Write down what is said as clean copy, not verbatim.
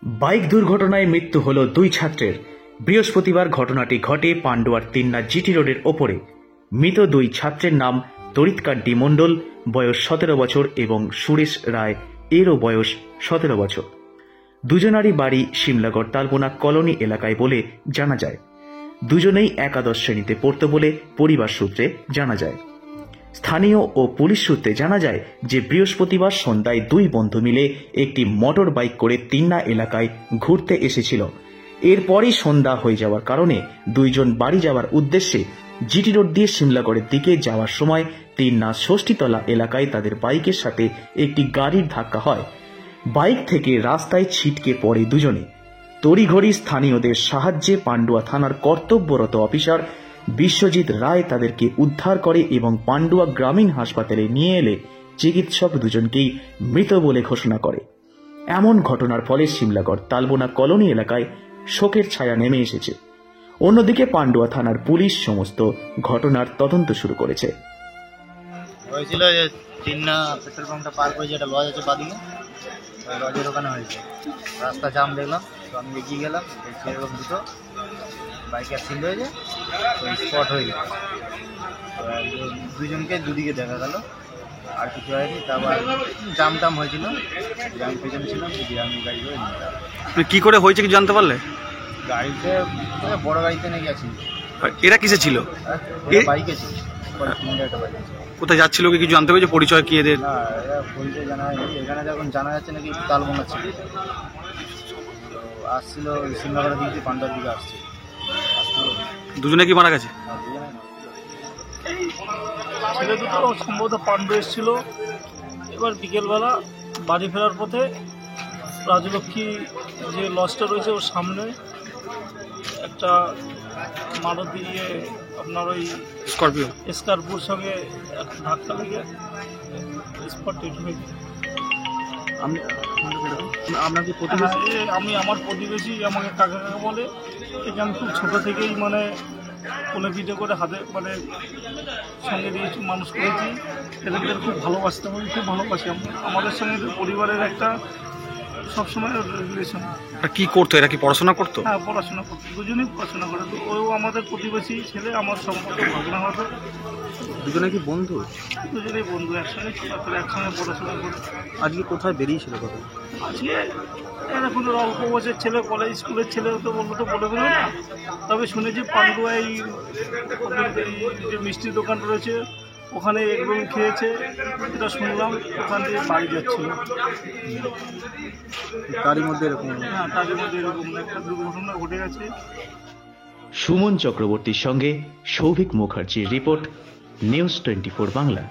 Bike দুর্ঘটনায় মৃত্যু হল দুই ছাত্রের। বৃহস্পতিবার ঘটনাটি ঘটে পান্ডুয়ার তিন্না জিটি রোডের ওপরে। মৃত দুই ছাত্রের নাম তরিৎকান্তি মণ্ডল, বয়স 17 বছর, এবং সুরেশ রায়, এরও বয়স 17 বছর। দুজনারই বাড়ি সিমলাগড় তালবোনা কলোনি এলাকায় বলে জানা যায়। দুজনেই একাদশ শ্রেণীতে পড়ত বলে পরিবার সূত্রে জানা যায়। স্থানীয় ও পুলিশ সূত্রে জানা যায় যে বৃহস্পতিবার সন্ধ্যায় দুই বন্ধু মিলে একটি মোটর বাইক করে তিন্না এলাকায় ঘুরতে এসেছিল। এরপরই সন্ধ্যা হয়ে যাওয়ার কারণে দুইজন বাড়ি যাওয়ার উদ্দেশ্যে জিটি রোড দিয়ে সিমলাগড়ের দিকে যাওয়ার সময় তিন্না ষষ্ঠীতলা এলাকায় তাদের বাইকের সাথে একটি গাড়ির ধাক্কা হয়। বাইক থেকে রাস্তায় ছিটকে পড়ে দুজনে। তড়িঘড়ি স্থানীয়দের সাহায্যে পান্ডুয়া থানার কর্তব্যরত অফিসার বিশ্বজিৎ রায় তাদেরকে উদ্ধার করে এবং পান্ডুয়া গ্রামীণ হাসপাতালে নিয়ে এলে চিকিৎসক দুজনকেই মৃত বলে ঘোষণা করে। এমন ঘটনার ফলে সিমলাগড় তালবোনা কলোনি এলাকায় শোকের ছায়া নেমে এসেছে। অন্যদিকে পান্ডুয়া থানার পুলিশ সমস্ত ঘটনার তদন্ত শুরু করেছে। হয়েছিল যে তিন্না পেট্রোল পাম্পটা পার করে যেটা লজ আছে বাদিকে, ওই লজের ওখানে হয়েছে। রাস্তা জাম দেখলাম, তো আমি এগিয়ে গেলাম, দেখছি এরকম দুটো বাইক অ্যাক্সিডেন্ট হয়েছে, ওই স্পট হয়ে গেছে। দুজনকে দুদিকে দেখা গেল, আর কিছু হয়নি। তারপর জাম টাম হয়েছিল, আমি পেছনে ছিলাম, আমি গাড়ি করে নিয়ে গেলাম। কি করে হয়েছে কি জানতে পারলে? গাড়িতে বড় গাড়িতে নাকি আছি। এরা কিসে ছিল? বাইকে ছিল, একটা বাইক ছিল। কোথায় যাচ্ছিল কি কিছু জানতে পেরেছে? পরিচয় কি এদের? না, এরা পরিচয় জানা হয়নি। এখানে যখন জানা যাচ্ছে নাকি তালবোনা ছিল, তো আসছিল সিমলাগড়ের দিকে, পান্ডার দিকে আসছে। দুজনে কি মারা গেছে? ছেলে দুটো সম্ভবত পান্ডু এসেছিল। এবার বিকেলবেলা বাড়ি ফেরার পথে রাজলক্ষ্মী যে লজটা রয়েছে ওর সামনে একটা মারুতি আপনার ওই স্করপিওর সঙ্গে একটা ধাক্কা লেগে স্পট ডেড হয়ে যায়। আমি আমার প্রতিবেশী আমাকে কাকা কাকা বলে, একে আমি খুব ছোটো থেকেই মানে কোলে পিঠে করে হাতে মানে সঙ্গে দিয়ে মানুষ করেছি। এদের খুব ভালোবাসতে হবে, খুব ভালোবাসি। আমাদের সঙ্গে পরিবারের একটা সবসময় রিলেশন। কি করতো এরা? কি পড়াশোনা করতো? হ্যাঁ, পড়াশোনা করতো, দুজনেই পড়াশোনা করে। ওও আমাদের প্রতিবেশী ছেলে, আমার সম্পর্কে ভাবনা হতো। দুজনে কি বন্ধু? দুজনেই বন্ধু, একসঙ্গে ছোটাতে একসঙ্গে পড়াশোনা করে। আজকে কোথায় বেরিয়েছিল? কথা আজকে এখন অল্প বয়সের ছেলে, কলেজ স্কুলের ছেলে, তো বলবো তো বলে বেরো না। তবে শুনেছি পান্ডুয়ায় যে মিষ্টির দোকান রয়েছে ওখানে এগরোল খেয়েছে, এটা শুনলাম। ওখান থেকে বাড়ি যাচ্ছিল, তারই মধ্যে এরকম একটা দুর্ঘটনা ঘটে গেছে। সুমন চক্রবর্তীর সঙ্গে সৌভিক মুখার্জির রিপোর্ট, নিউজ 24 বাংলা।